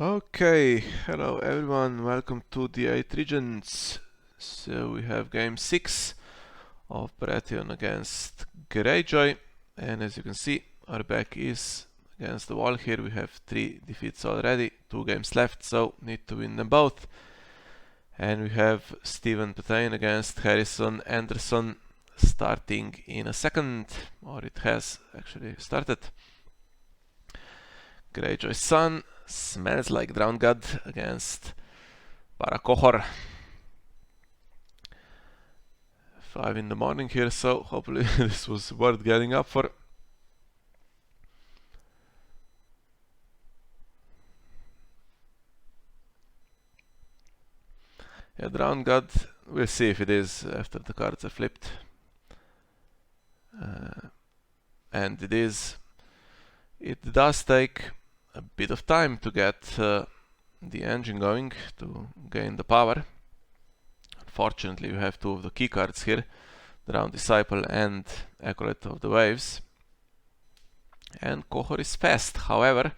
Okay, hello everyone, welcome to the 8 Regents. So we have game 6 of Baratheon against Greyjoy, and as you can see, our back is against the wall here. We have 3 defeats already, 2 games left, so need to win them both. And we have Stephen Patane against Harrison Anderson starting in a second, or it has actually started. Greyjoy's son smells like drowned god against Qohor. 5 in the morning here, so hopefully this was worth getting up for. Yeah, drowned god, we'll see if it is after the cards are flipped. And it is. It does take a bit of time to get the engine going, to gain the power. Unfortunately, we have 2 of the key cards here, Drowned Disciple and Acolyte of the Waves. And Qohor is fast, however,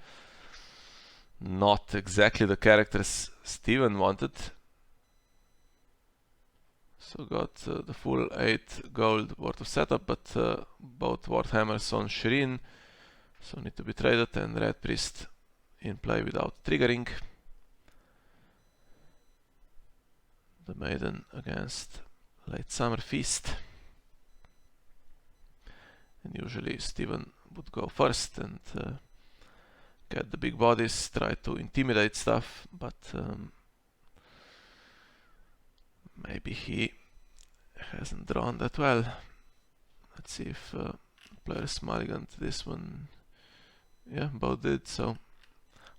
not exactly the characters Steven wanted. So got the full 8 gold worth of setup, but both Warhammers on Shireen, so need to be traded, and Red Priest in play without triggering. The Maiden against Late Summer Feast. And usually Steven would go first and get the big bodies, try to intimidate stuff, but maybe he hasn't drawn that well. Let's see if players mulliganed this one. Yeah, both did, so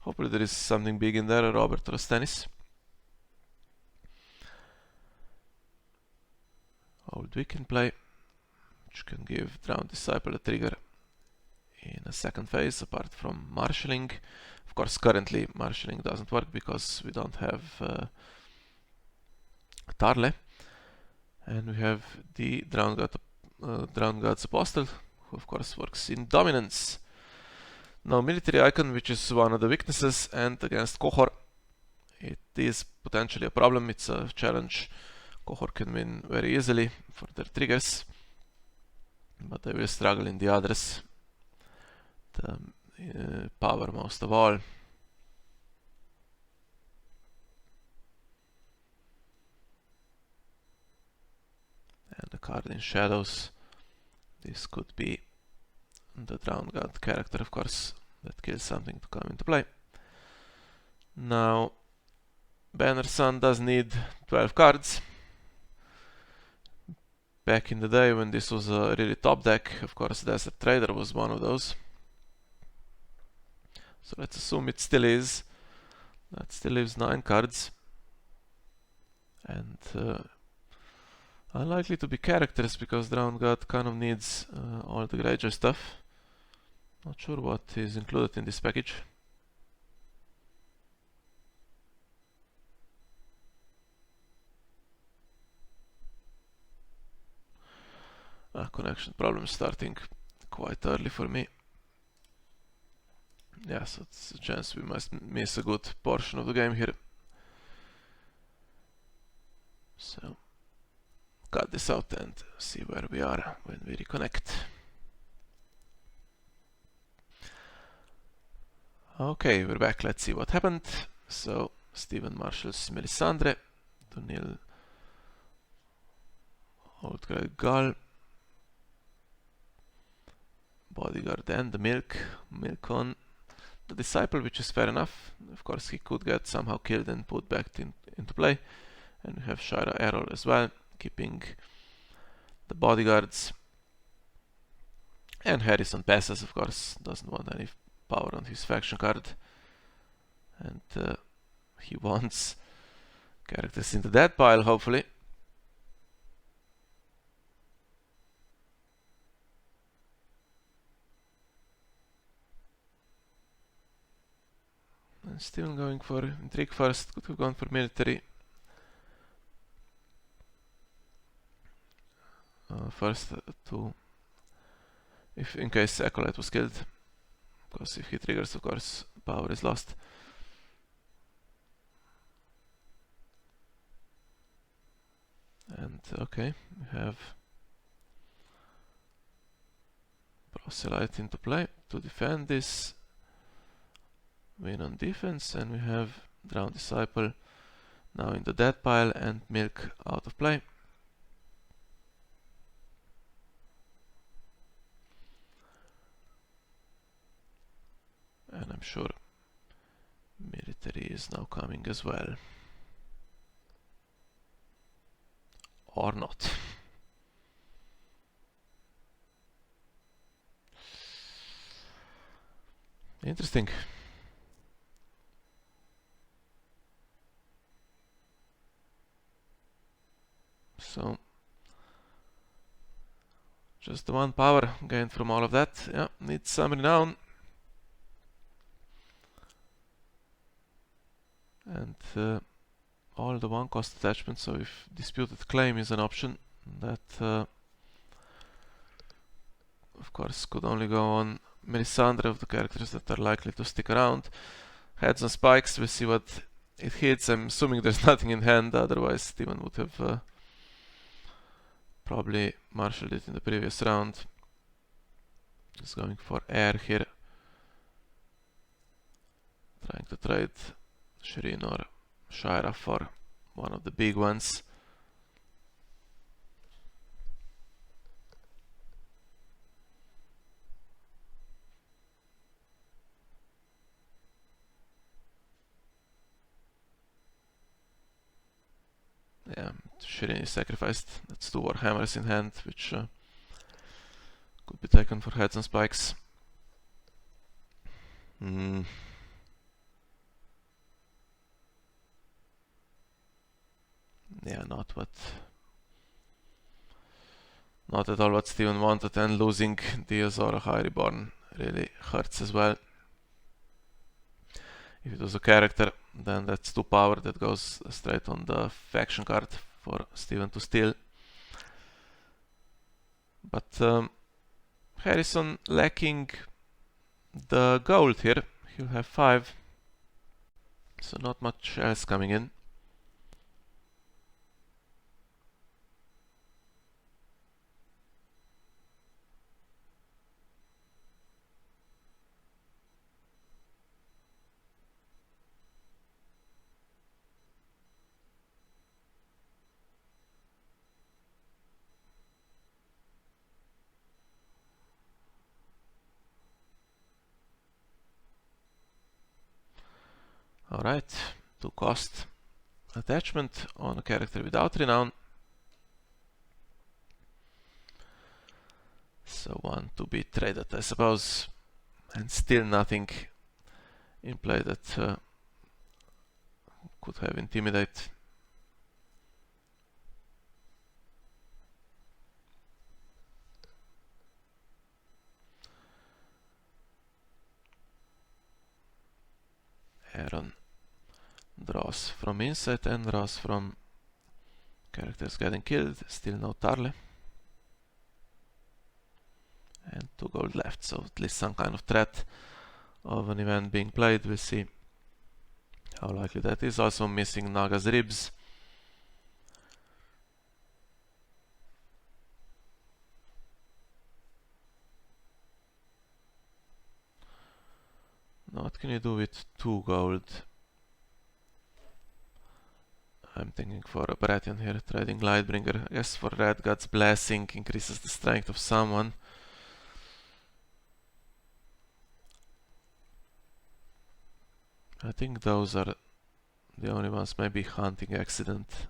hopefully there is something big in there, Robert or Stannis. Old Wick in play, which can give Drowned Disciple a trigger in a second phase, apart from marshalling. Of course, currently marshalling doesn't work because we don't have Tarle. And we have the Drowned God's Apostle, who of course works in dominance. Now military icon, which is one of the weaknesses, and against Qohor it is potentially a problem. It's a challenge Qohor can win very easily for their triggers, but they will struggle in the others. The power most of all. And the card in shadows. This could be the Drowned God character, of course, that kills something to come into play. Now, Banner Sun does need 12 cards. Back in the day when this was a really top deck, of course Desert Trader was one of those. So let's assume it still is. That still leaves 9 cards. And unlikely to be characters because Drowned God kind of needs all the Greyjoy stuff. Not sure what is included in this package. Connection problem starting quite early for me. Yeah, so it's a chance we must miss a good portion of the game here. So, cut this out and see where we are when we reconnect. Okay, we're back. Let's see what happened. So, Steven marshals Melisandre to nil Old Grey Gull, Bodyguard and the Milk on the Disciple, which is fair enough. Of course, he could get somehow killed and put back into play. And we have Shira Errol as well, keeping the bodyguards. And Harrison passes, of course, doesn't want any power on his faction card. And he wants characters into that pile, hopefully. And still going for intrigue first, could have gone for military. First to, if in case Acolyte was killed, because if he triggers, of course, power is lost. And okay, we have Proselyte into play to defend this, win on defense, and we have Drowned Disciple now in the dead pile and Milk out of play. And I'm sure military is now coming as well. Or not. Interesting. So, just the 1 power gained from all of that. Yeah, needs some renown. And all the 1 cost attachments, so if Disputed Claim is an option, that of course could only go on Melisandre of the characters that are likely to stick around. Heads on Spikes, we'll see what it hits. I'm assuming there's nothing in hand, otherwise Steven would have probably marshaled it in the previous round. He's going for air here. Trying to trade Shireen or Shira for one of the big ones. Yeah, Shireen is sacrificed. That's 2 Warhammers in hand, which could be taken for heads and spikes. Yeah, not at all what Steven wanted, and losing the Azora High Reborn really hurts as well. If it was a character, then that's 2 power that goes straight on the faction card for Steven to steal. But Harrison lacking the gold here. He'll have 5, so not much else coming in. Alright, 2 cost attachment on a character without renown. So 1 to be traded, I suppose. And still nothing in play that could have Intimidate. Aaron draws from Insight and draws from characters getting killed. Still no Tarle. And 2 gold left, so at least some kind of threat of an event being played. We'll see how likely that is. Also missing Naga's ribs. Now what can you do with 2 gold? I'm thinking for a Baratheon here, trading Lightbringer. I guess for Red God's Blessing increases the strength of someone. I think those are the only ones. Maybe Hunting Accident.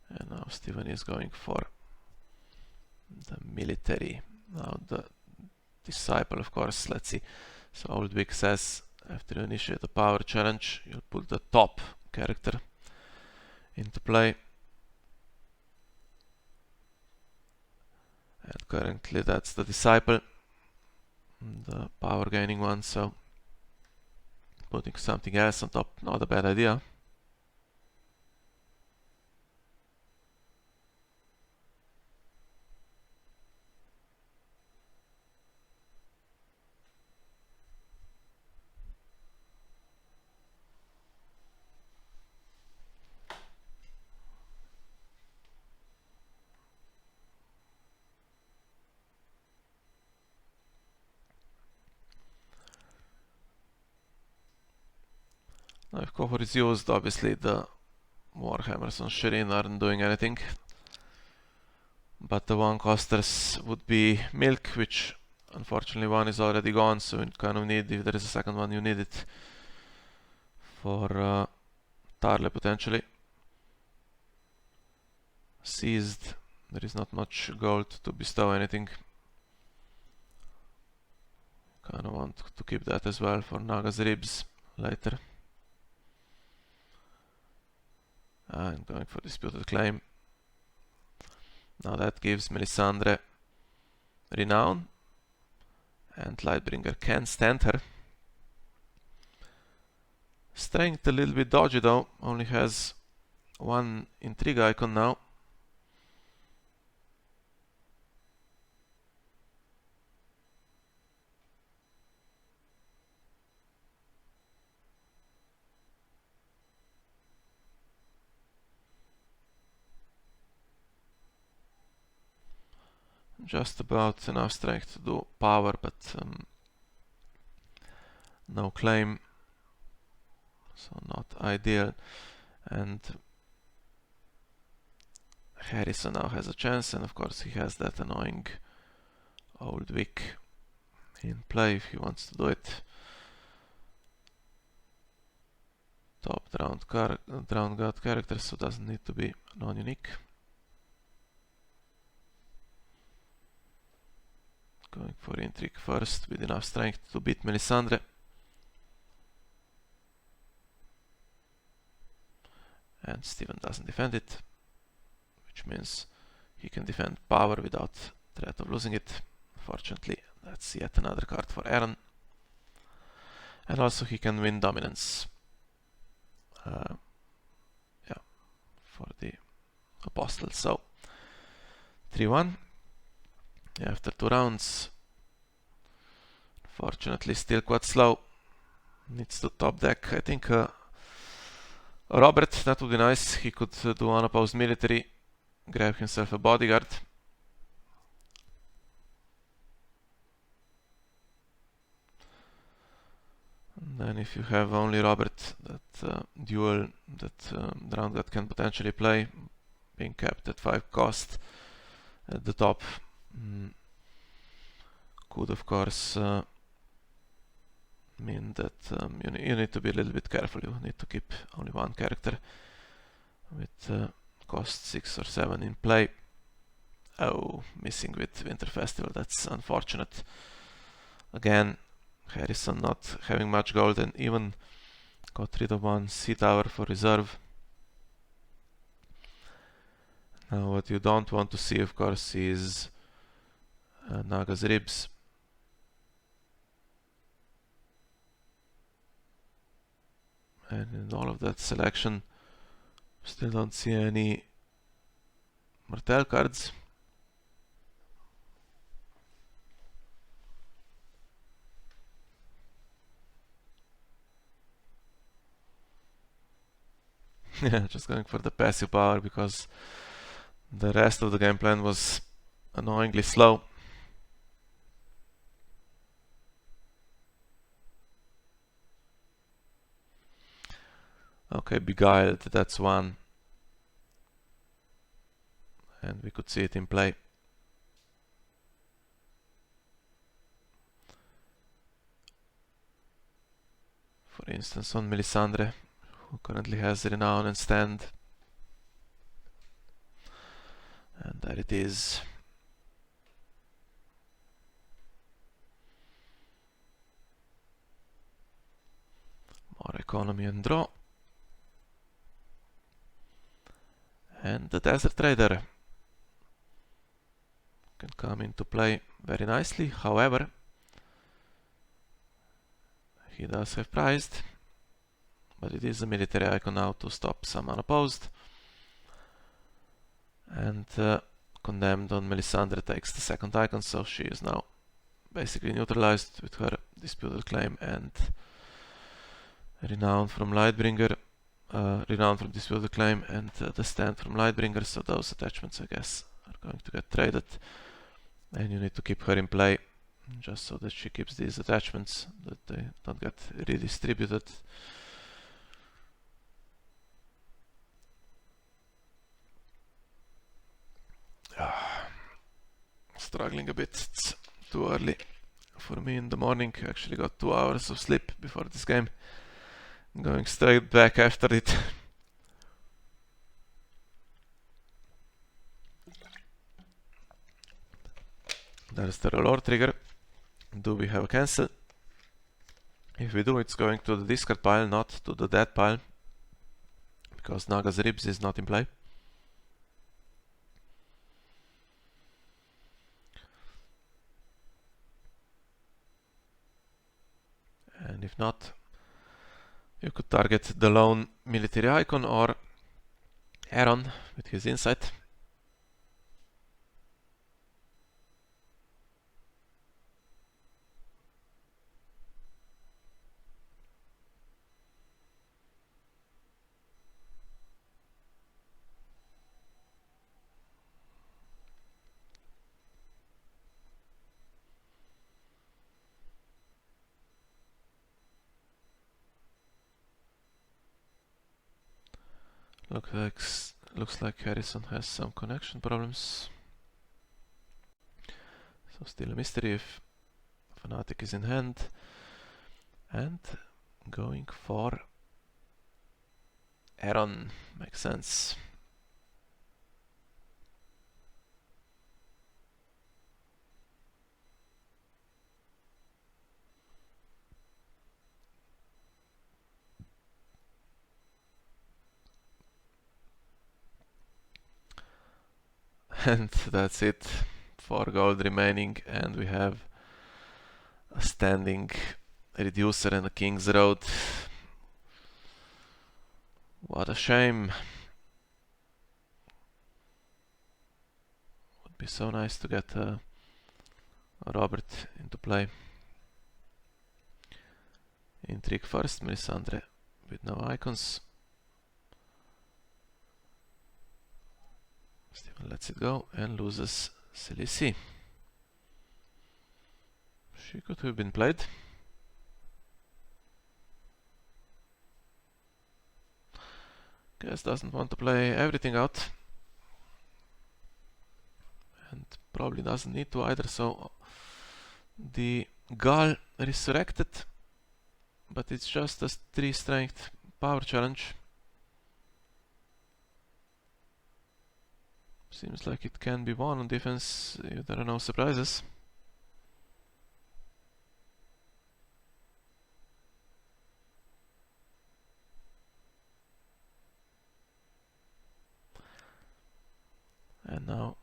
And now Steven is going for the military. Now the Disciple, of course. Let's see. So Oldwick says after you initiate a power challenge, you'll put the top character into play. And currently that's the Disciple, the power gaining one, so putting something else on top, not a bad idea. Now if Qohor is used, obviously the Warhammers on Shireen aren't doing anything. But the one costers would be milk, which unfortunately one is already gone, so you kind of need, if there is a second one, you need it for Tarle potentially. Seized, there is not much gold to bestow anything. Kind of want to keep that as well for Naga's ribs later. I'm going for disputed claim. Now that gives Melisandre renown, and Lightbringer can stand her. Strength a little bit dodgy though, only has one intrigue icon now. Just about enough strength to do power, but no claim, so not ideal. And Harrison now has a chance, and of course he has that annoying old Vic in play if he wants to do it. Top drowned god character, so doesn't need to be non-unique. Going for intrigue first with enough strength to beat Melisandre. And Steven doesn't defend it, which means he can defend power without threat of losing it. Fortunately, that's yet another card for Aaron. And also he can win dominance. Yeah, for the Apostles. So 3-1 after 2 rounds. Fortunately, still quite slow. Needs to top deck. I think Robert, that would be nice. He could do unopposed military, grab himself a bodyguard. And then if you have only Robert, that duel that Drowned God can potentially play, being capped at 5 cost at the top, could of course mean that you need to be a little bit careful. You need to keep only one character with cost 6 or 7 in play. Oh, missing with Winter Festival, that's unfortunate. Again, Harrison not having much gold and even got rid of one sea tower for reserve. Now what you don't want to see, of course, is Naga's ribs. And in all of that selection, still don't see any Martell cards. Yeah, just going for the passive power because the rest of the game plan was annoyingly slow. Okay, Beguiled, that's one. And we could see it in play. For instance, on Melisandre, who currently has Renown and Stand. And there it is. More economy and draw. And the Desert Trader can come into play very nicely. However, he does have prized, but it is a military icon now to stop some unopposed. And Condemned on Melisandre takes the second icon, so she is now basically neutralized with her disputed claim and Renown from Lightbringer. Renown from disputed claim and the Stand from Lightbringer, so those attachments, I guess, are going to get traded. And you need to keep her in play just so that she keeps these attachments, that they don't get redistributed. struggling a bit. It's too early for me in the morning. I actually got 2 hours of sleep before this game. I'm going straight back after it. There's the reload trigger. Do we have a cancel? If we do, it's going to the discard pile, not to the dead pile, because Naga's Ribs is not in play. And if not, you could target the lone military icon or Aaron with his insight. Looks like Harrison has some connection problems. So still a mystery if Fanatic is in hand. And going for Aaron makes sense. And that's it. 4 gold remaining, and we have a standing reducer and a King's Road. What a shame. Would be so nice to get a Robert into play. Intrigue first, Melisandre with no icons. Steven lets it go and loses Silisi. She could have been played. Guess doesn't want to play everything out. And probably doesn't need to either, so the Gal resurrected, but it's just a 3 strength power challenge. Seems like it can be won on defense if there are no surprises. And now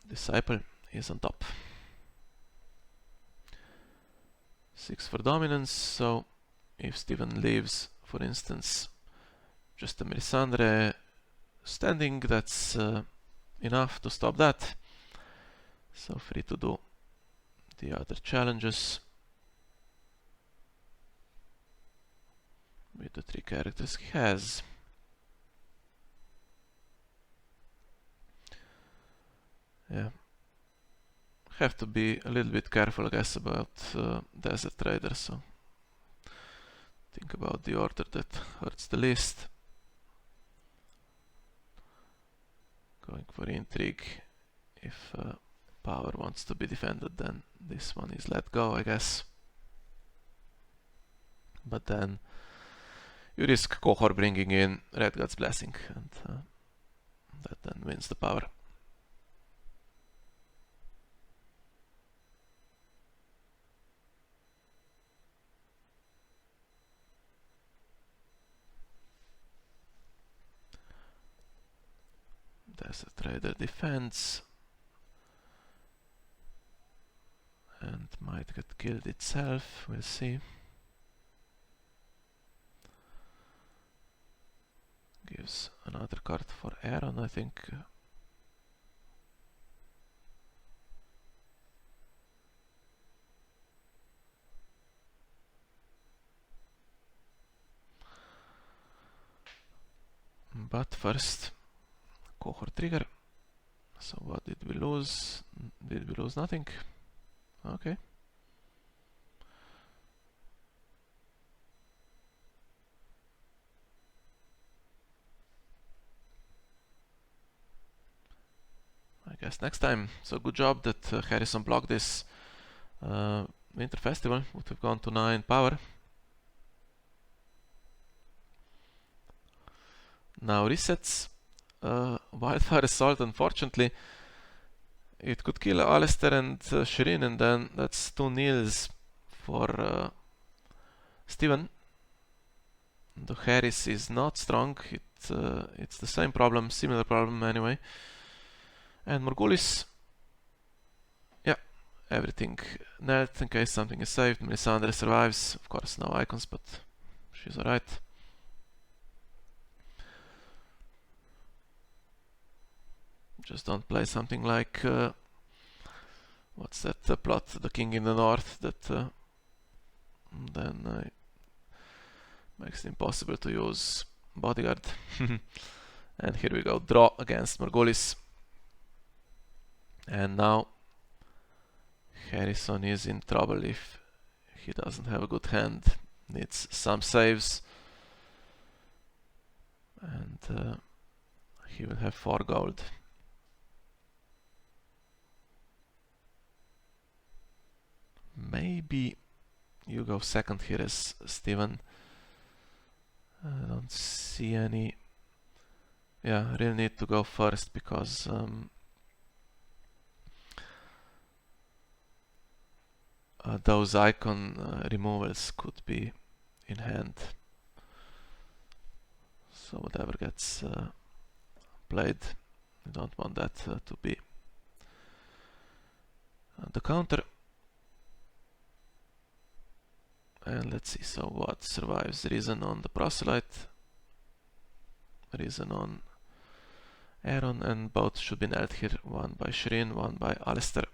Disciple is on top. 6 for dominance, so if Steven leaves, for instance, just a Melisandre standing, that's enough to stop that. So free to do the other challenges with the 3 characters he has. Yeah. Have to be a little bit careful, I guess, about Desert Trader, so think about the order that hurts the least. Going for Intrigue. If power wants to be defended, then this one is let go, I guess. But then you risk Qohor bringing in Red God's Blessing, and that then wins the power. Desert Trader defends and might get killed itself, we'll see. Gives another card for Aaron, I think. But first, Qohor trigger. So what did we lose? Did we lose nothing? Okay. I guess next time. So good job that Harrison blocked this Winter Festival. Would have gone to 9 power. Now resets. Wildfire Assault, unfortunately. It could kill Alistair and Shireen, and then that's 2 nils for Steven. The Harris is not strong. It's the same problem, similar problem anyway. And Morgulis, yeah, everything net in case something is saved. Melisandre survives, of course no icons, but she's alright. Just don't play something like what's that plot, the King in the North, that then makes it impossible to use Bodyguard. And here we go, draw against Morgulis. And now Harrison is in trouble if he doesn't have a good hand. Needs some saves. And he will have 4 gold. Maybe you go second here as Steven. I don't see any... Yeah, really need to go first because those icon removals could be in hand. So whatever gets played, you don't want that to be the counter. And let's see, so what survives? Reason on the Proselyte, Reason on Aaron, and both should be nailed here. One by Shireen, one by Alistair.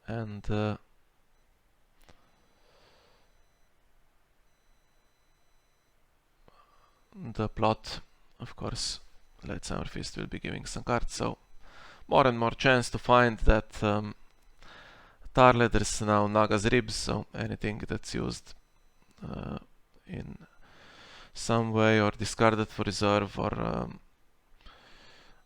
And the plot, of course, Late Summer Feast will be giving some cards, so more and more chance to find that Tarle. There's now Naga's Ribs, so anything that's used in some way or discarded for reserve or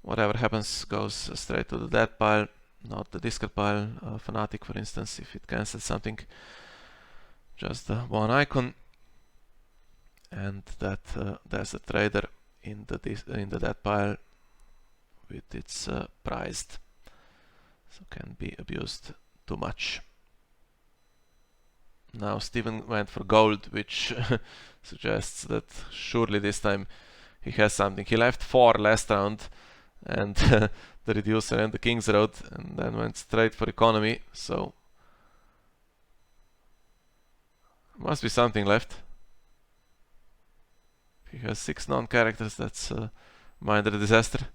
whatever happens goes straight to the dead pile, not the discard pile. Fanatic, for instance, if it cancels something, just the 1 icon. And that there's a trader in the dead pile with its prized, so can be abused too much. Now Steven went for gold, which suggests that surely this time he has something. He left 4 last round, and the reducer and the King's Road, and then went straight for economy, so must be something left. He has 6 non-characters, that's a minor disaster.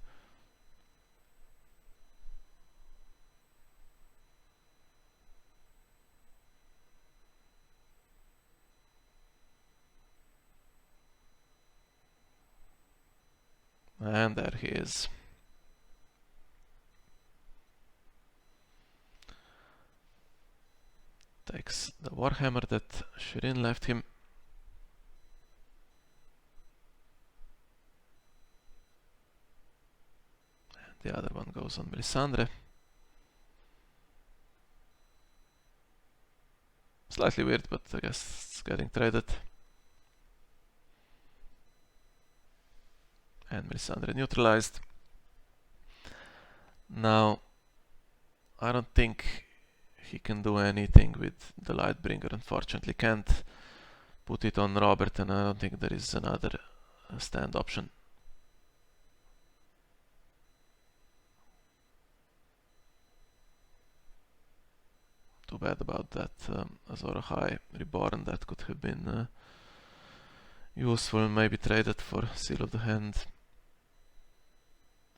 And there he is. Takes the Warhammer that Shireen left him. The other one goes on Melisandre. Slightly weird, but I guess it's getting traded. And Melisandre neutralized. Now, I don't think he can do anything with the Lightbringer, unfortunately. Can't put it on Robert, and I don't think there is another stand option. Too bad about that Azor Ahai Reborn. That could have been useful, maybe traded for Seal of the Hand.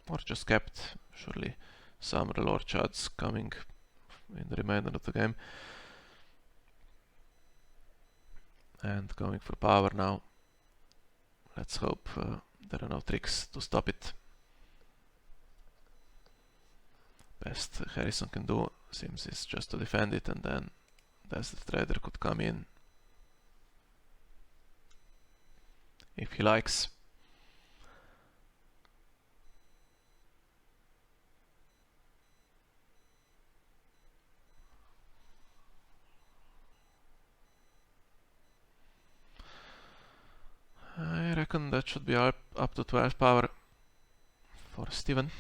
Or just kept. Surely some Lord Chads coming in the remainder of the game. And going for power now. Let's hope there are no tricks to stop it. Best Harrison can do seems is just to defend it, and then Desert Trader could come in if he likes. I reckon that should be up to 12 power for Steven.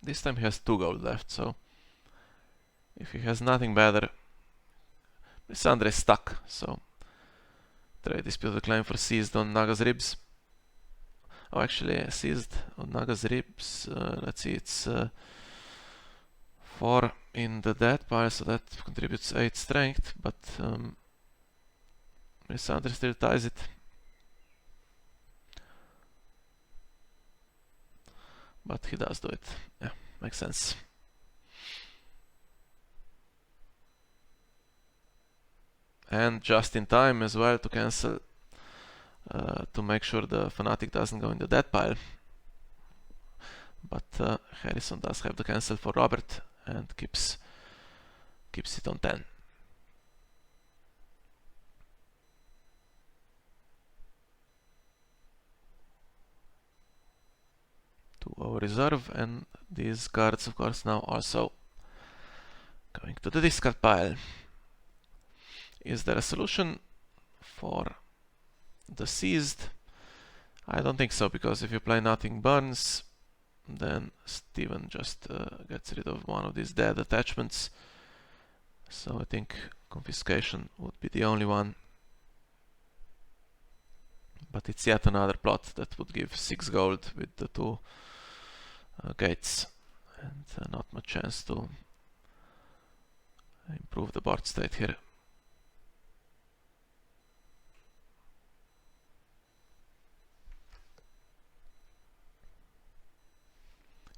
This time he has 2 gold left, so if he has nothing better, Melisandre is stuck, so trade disputed claim for seized on Naga's ribs. Oh, actually, seized on Naga's ribs, let's see, it's 4 in the dead pile, so that contributes 8 strength, but Melisandre still ties it. But he does do it. Yeah, makes sense. And just in time as well to cancel, to make sure the Fanatic doesn't go in the dead pile. But Harrison does have the cancel for Robert and keeps it on 10. To our reserve, and these cards of course now also going to the discard pile. Is there a solution for the seized? I don't think so, because if you play Nothing Burns, then Steven just gets rid of one of these dead attachments. So I think confiscation would be the only one. But it's yet another plot that would give 6 gold with the 2 gates, and not much chance to improve the board state here.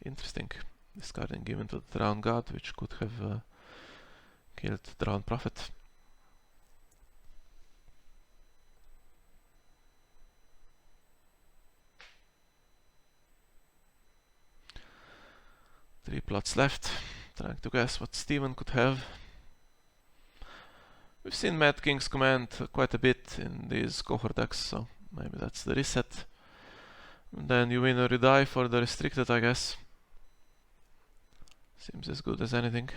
Interesting. Discarding given to the Drowned God, which could have killed the Drowned Prophet. Three plots left. Trying to guess what Steven could have. We've seen Mad King's Command quite a bit in these Qohor decks, so maybe that's the reset. And then you win or you die for the restricted, I guess. Seems as good as anything.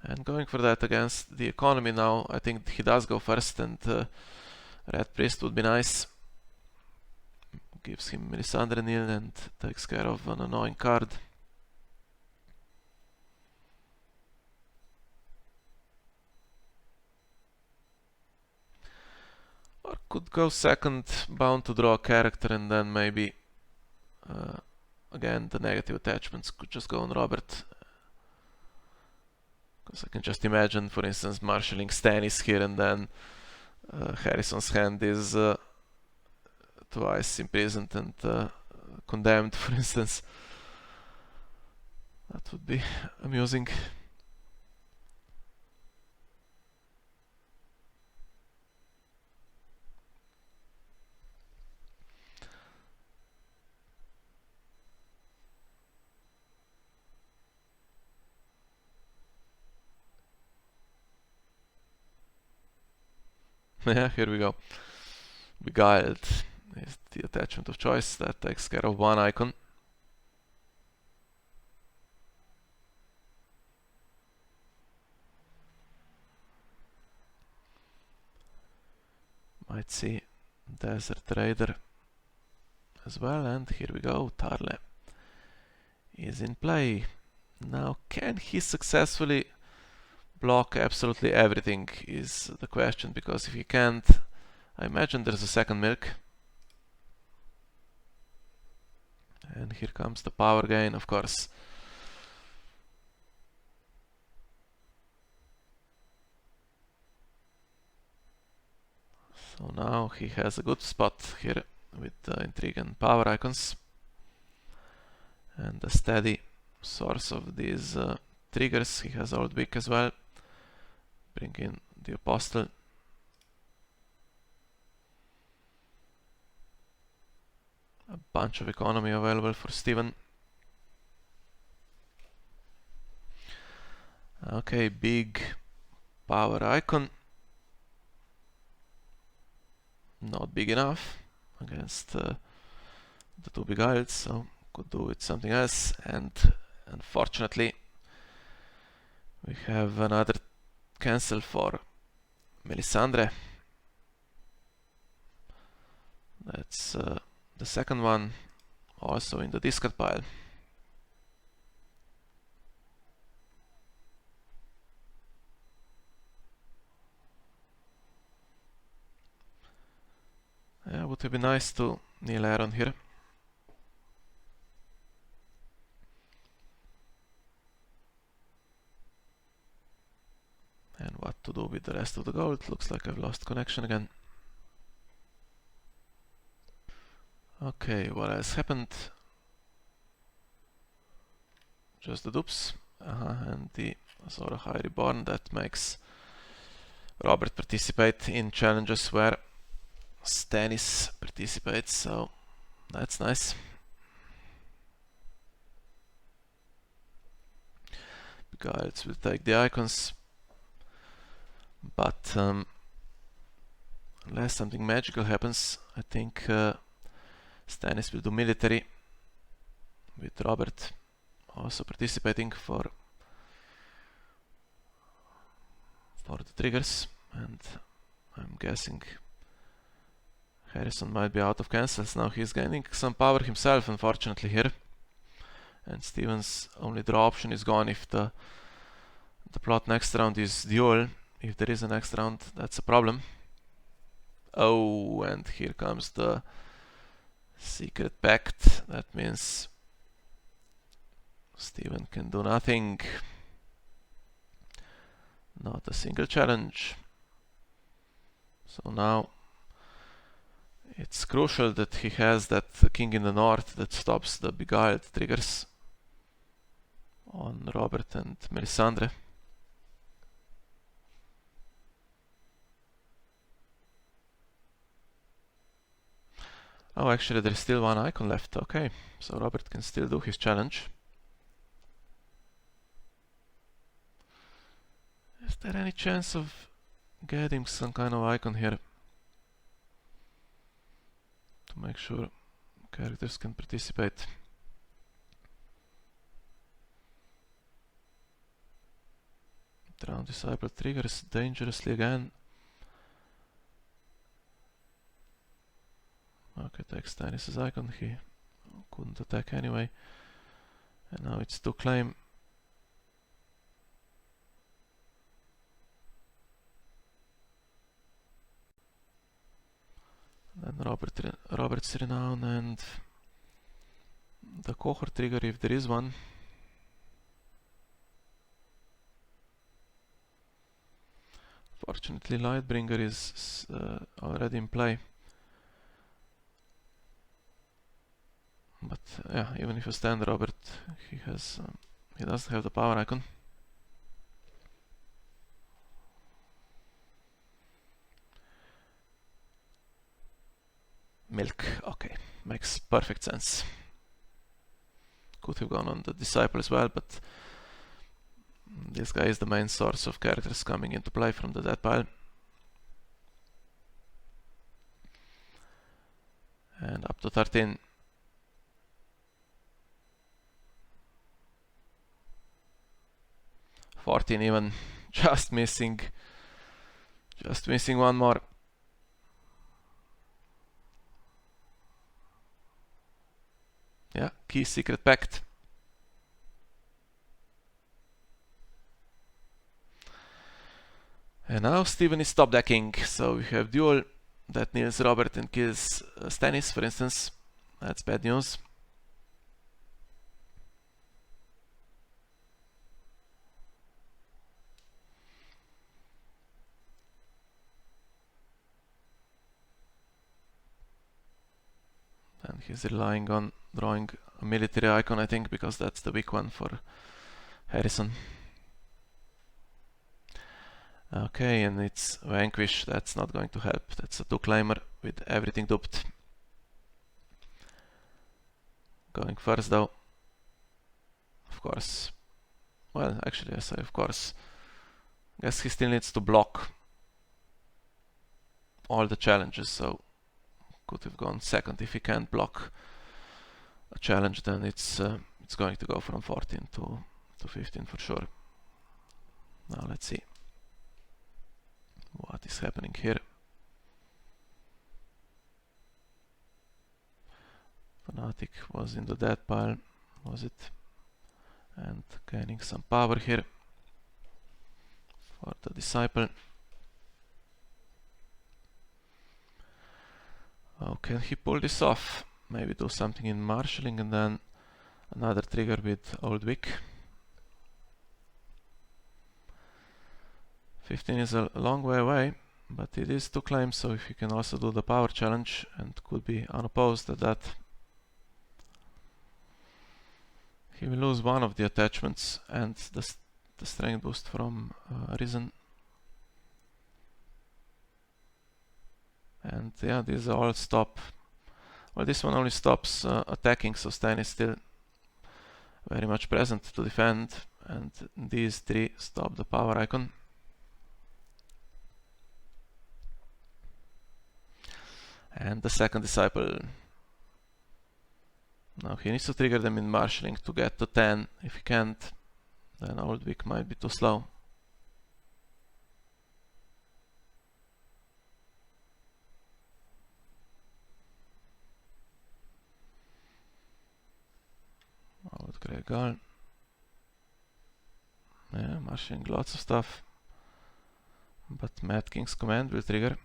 And going for that against the economy now, I think he does go first, and Red Priest would be nice. Gives him Melisandre Nil and takes care of an annoying card. Or could go second, bound to draw a character, and then maybe again the negative attachments could just go on Robert. Because I can just imagine, for instance, marshalling Stannis here, and then Harrison's hand is twice imprisoned and condemned, for instance. That would be amusing. Yeah, here we go. Beguiled is the attachment of choice that takes care of one icon. Might see Desert Trader as well, and here we go. Tarle is in play. Now, can he successfully block absolutely everything is the question, because if he can't, I imagine there's a second milk. And here comes the power gain, of course. So now he has a good spot here with the intrigue and power icons. and a steady source of these triggers. He has Old Wick as well. Bring in the Apostle. A bunch of economy available for Steven. Okay, big power icon. Not big enough against the two big isles, so could do with something else. And unfortunately, we have another cancel for Melisandre. That's the second one, also in the discard pile. Yeah, would have been nice to kneel Aaron here. And what to do with the rest of the gold? Looks like I've lost connection again. Okay, what else happened? Just the dupes. And the Azor Ahai Reborn. That makes Robert participate in challenges where Stannis participates, so that's nice. Guides will take the icons, but unless something magical happens, I think Stannis will do military, with Robert also participating for the triggers, and I'm guessing Harrison might be out of cancels. Now he's gaining some power himself, unfortunately, here. And Steven's only draw option is gone if the plot next round is duel. If there is a next round, that's a problem. Oh, and here comes the secret pact. That means Steven can do nothing. Not a single challenge. So now it's crucial that he has that king in the north that stops the beguiled triggers on Robert and Melisandre. Oh, actually there's still one icon left. Okay, so Robert can still do his challenge. Is there any chance of getting some kind of icon here to make sure characters can participate? Drown Disciple triggers dangerously again. Okay, takes Stannis' icon. He couldn't attack anyway. And now it's to claim. Then Robert's Renown and the Qohor trigger, if there is one. Fortunately, Lightbringer is already in play. But yeah, even if you stand Robert, he doesn't have the power icon. Milk, okay, makes perfect sense. Could have gone on the Disciple as well, but this guy is the main source of characters coming into play from the dead pile. And up to 13. Even, just missing one more. Yeah, key secret pact. And now Steven is top decking, so we have duel that kneels Robert and kills Stannis, for instance. That's bad news. And he's relying on drawing a military icon, I think, because that's the weak one for Harrison. Okay, and it's Vanquish. That's not going to help. That's a 2-claimer with everything duped. Going first though. Of course. Well, actually I say of course. Guess he still needs to block all the challenges, so could have gone second. If he can't block a challenge, then it's going to go from 14 to 15 for sure. Now let's see what is happening here. Fanatic was in the dead pile, was it? And gaining some power here for the Disciple. Oh, can he pull this off? Maybe do something in marshalling and then another trigger with Old Wick. 15 is a long way away, but it is 2 claims, so if you can also do the power challenge and could be unopposed at that, he will lose one of the attachments and the strength boost from Risen. And yeah, these all stop. Well, this one only stops attacking, so Stan is still very much present to defend, and these 3 stop the power icon. And the second Disciple. Now he needs to trigger them in marshalling to get to 10. If he can't, then Old Wick might be too slow. Old Grey Gull. Yeah, marshalling lots of stuff. But Mad King's command will trigger.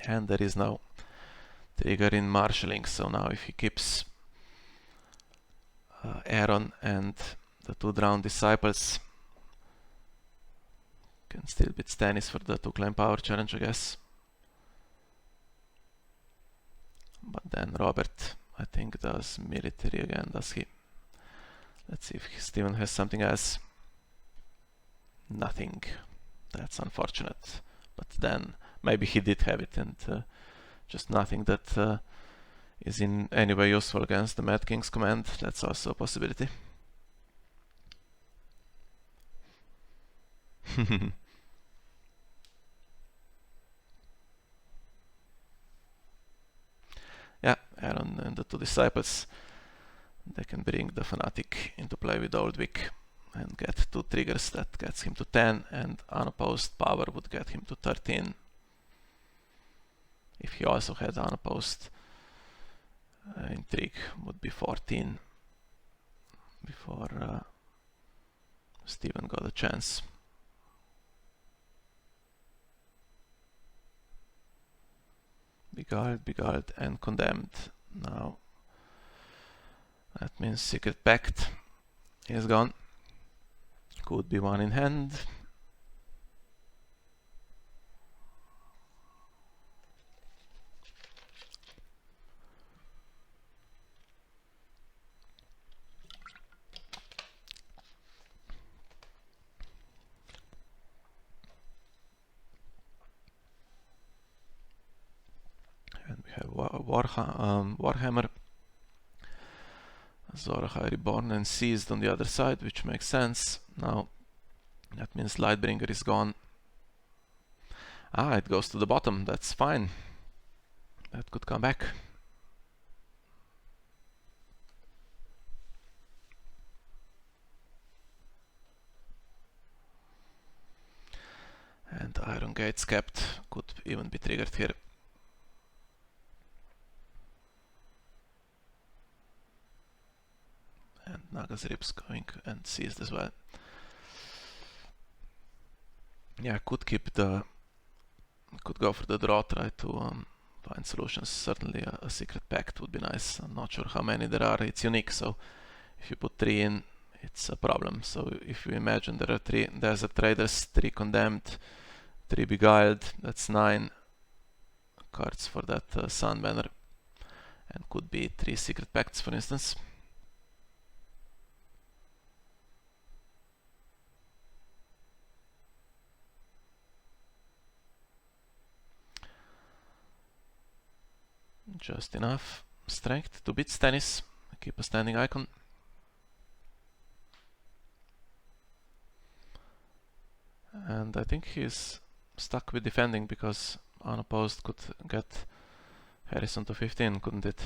And there is no trigger in marshalling, so now if he keeps Aaron and the 2 drowned Disciples, can still beat Stannis for the 2-claim power challenge, I guess. But then Robert, I think, does military again, does he? Let's see if Steven has something else. Nothing. That's unfortunate. But then maybe he did have it, and just nothing that is in any way useful against the Mad King's command. That's also a possibility. Yeah, Aaron and the 2 Disciples, they can bring the Fanatic into play with Old Wick and get 2 triggers. That gets him to 10, and unopposed power would get him to 13. If he also had unopposed, intrigue would be 14 before Steven got a chance. Beguiled and condemned. Now that means Secret Pact is gone. Could be one in hand. And we have Warhammer. Zorahai Reborn and Seized on the other side, which makes sense. Now that means Lightbringer is gone. Ah, it goes to the bottom. That's fine. That could come back. And Iron iron gates kept, could even be triggered here. And Naga's ribs going and seized as well. Yeah, could go for the draw, try to find solutions. Certainly a secret pact would be nice. I'm not sure how many there are. It's unique, so if you put 3 in, it's a problem. So if you imagine there are 3 desert traders, 3 condemned, 3 beguiled, that's 9 cards for that sun banner, and could be 3 secret pacts, for instance. Just enough strength to beat Stannis, keep a standing icon. And I think he's stuck with defending because unopposed could get Harrison to 15, couldn't it?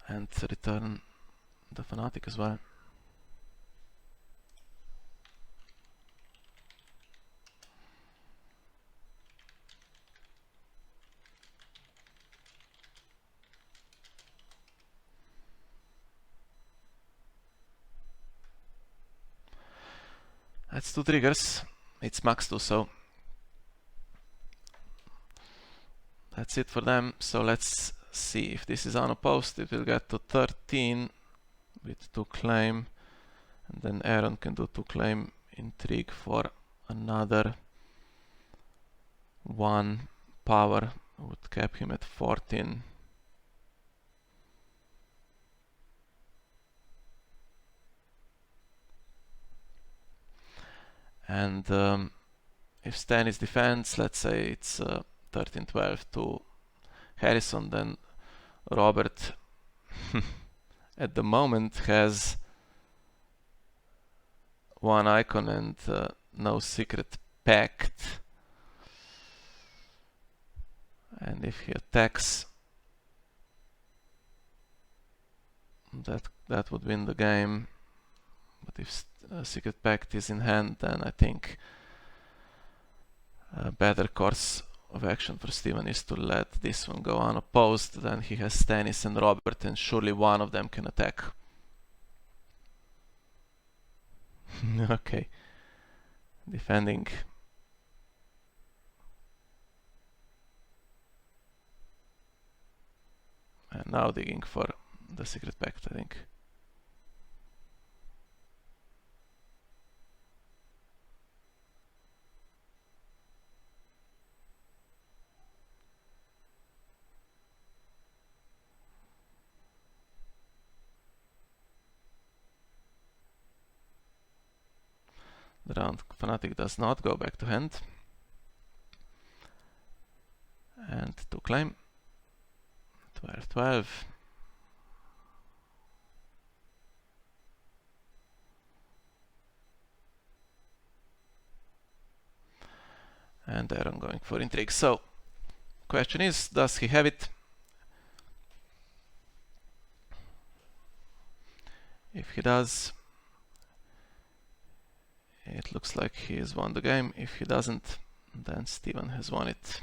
And return the Fanatic as well. That's 2 triggers. It's max 2, so that's it for them. So let's see if this is unopposed. It will get to 13 with 2 claim, and then Aaron can do 2 claim intrigue for another 1 power. Would cap him at 14. And if Stannis defends, let's say it's 13-12 to Harrison, then Robert at the moment has 1 icon and no secret pact. And if he attacks, that would win the game. But if secret pact is in hand, then I think a better course of action for Steven is to let this one go unopposed. Then he has Stannis and Robert, and surely one of them can attack. Okay, defending. And now digging for the secret pact, I think. The round Fanatic does not go back to hand. And to claim. 12-12. And Aaron going for intrigue. So, question is, does he have it? If he does, it looks like he has won the game. If he doesn't, then Steven has won it.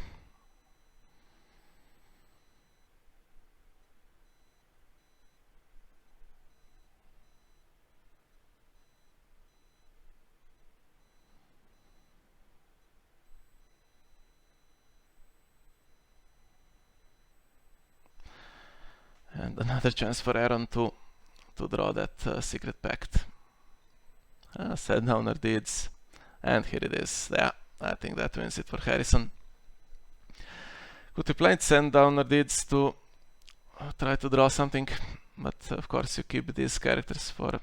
And another chance for Aaron to draw that secret pact. Set down our deeds, and here it is. Yeah, I think that wins it for Harrison. Could we play send down our deeds to try to draw something, but of course you keep these characters for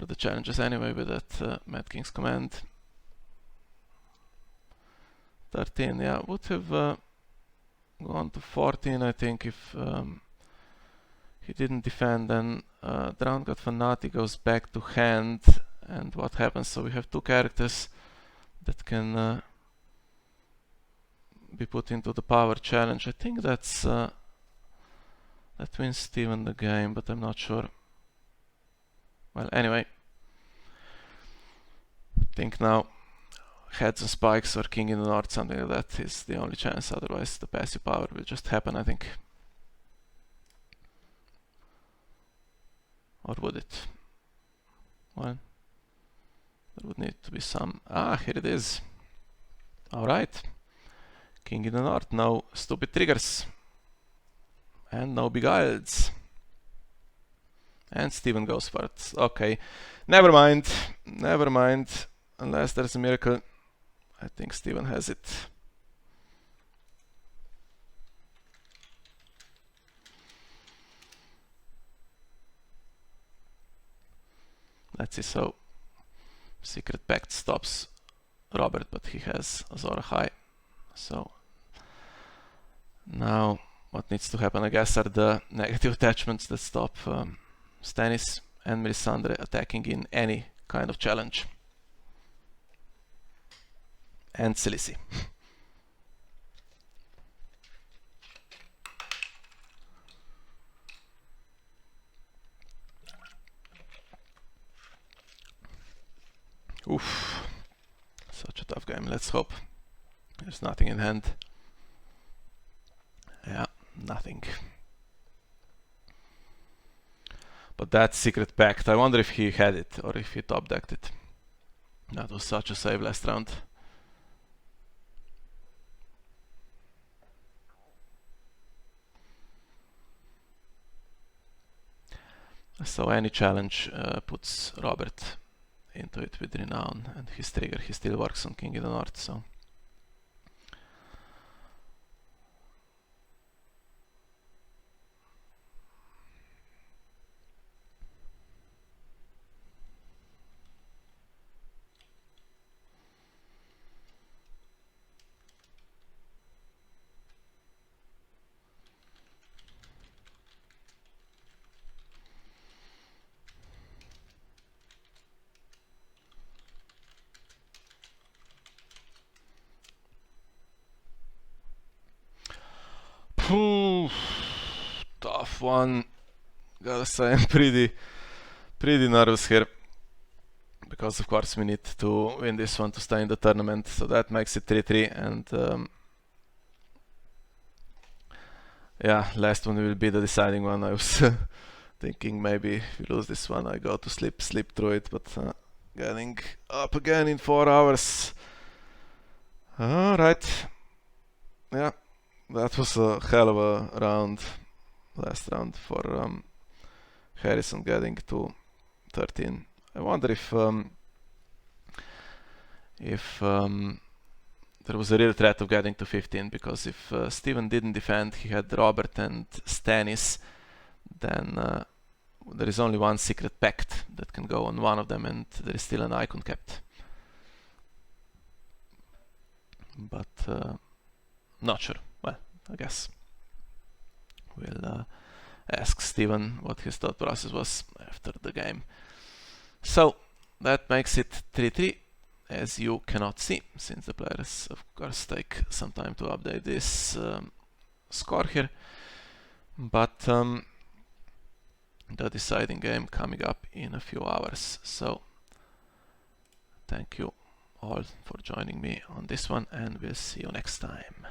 the challenges anyway with that Mad King's command. 13, yeah, would have gone to 14, I think, if he didn't defend. Then Drowned God Fanatic goes back to hand, and what happens? So we have 2 characters that can be put into the power challenge. I think that's That wins Steven the game, but I'm not sure. Well, anyway. I think now heads and spikes or king in the north, something like that, is the only chance. Otherwise the passive power will just happen, I think. Or would it? Well, there would need to be some... Ah, here it is. Alright. King in the north, no stupid triggers. And no beguiles. And Steven goes for it. Okay. Never mind. Never mind. Unless there's a miracle. I think Steven has it. Let's see, so Secret Pact stops Robert, but he has Azor Ahai. So now what needs to happen, I guess, are the negative attachments that stop Stannis and Melisandre attacking in any kind of challenge. And Khaleesi. Oof. Such a tough game. Let's hope there's nothing in hand. Yeah, nothing. But that Secret Pact, I wonder if he had it or if he top decked it. That was such a save last round. So any challenge puts Robert into it with Renown, and his trigger, he still works on King in the North, so... Tough one. Gotta say, I'm pretty nervous here. Because of course we need to win this one to stay in the tournament. So that makes it 3-3, and yeah, last one will be the deciding one. I was thinking maybe if we lose this one I go to sleep through it, but getting up again in 4 hours. Alright. Yeah. That was a hell of a round, last round for Harrison getting to 13. I wonder if there was a real threat of getting to 15, because if Steven didn't defend, he had Robert and Stannis, then there is only one Secret Pact that can go on one of them, and there is still an icon kept. But not sure. Well, I guess we'll ask Steven what his thought process was after the game. So that makes it 3-3, as you cannot see, since the players of course take some time to update this score here. But the deciding game coming up in a few hours. So thank you all for joining me on this one, and we'll see you next time.